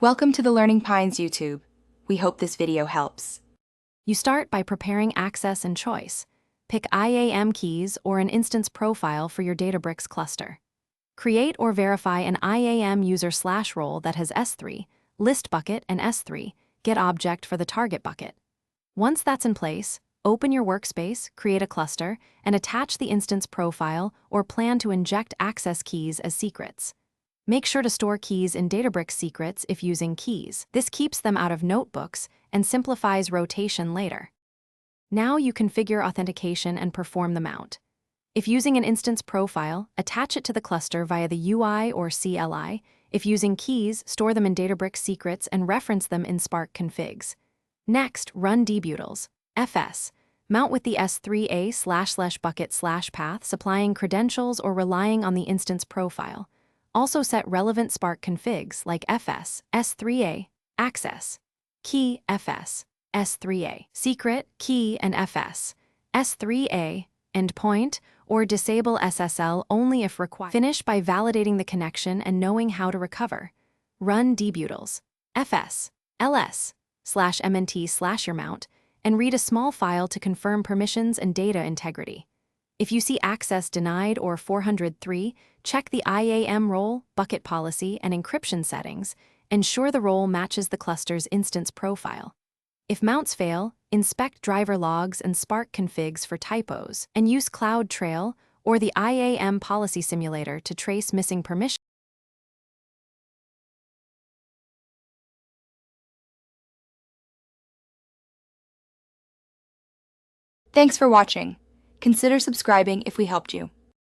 Welcome to the Learning Pines YouTube. We hope this video helps. You start by preparing access and choice. Pick IAM keys or an instance profile for your Databricks cluster. Create or verify an IAM user/role that has S3, list bucket, and S3, get object for the target bucket. Once that's in place, open your workspace, create a cluster, and attach the instance profile or plan to inject access keys as secrets. Make sure to store keys in Databricks secrets if using keys. This keeps them out of notebooks and simplifies rotation later. Now you configure authentication and perform the mount. If using an instance profile, attach it to the cluster via the UI or CLI. If using keys, store them in Databricks secrets and reference them in Spark configs. Next, run debutils. FS. Mount with the S3A//bucket/path, supplying credentials or relying on the instance profile. Also set relevant Spark configs like FS, S3A, access, key, FS, S3A, secret, key, and FS, S3A, endpoint, or disable SSL only if required. Finish by validating the connection and knowing how to recover. Run debutils, FS, ls/mnt/your mount, and read a small file to confirm permissions and data integrity. If you see access denied or 403, check the IAM role, bucket policy, and encryption settings. Ensure the role matches the cluster's instance profile. If mounts fail, inspect driver logs and Spark configs for typos, and use CloudTrail or the IAM policy simulator to trace missing permissions. Thanks for watching. Consider subscribing if we helped you.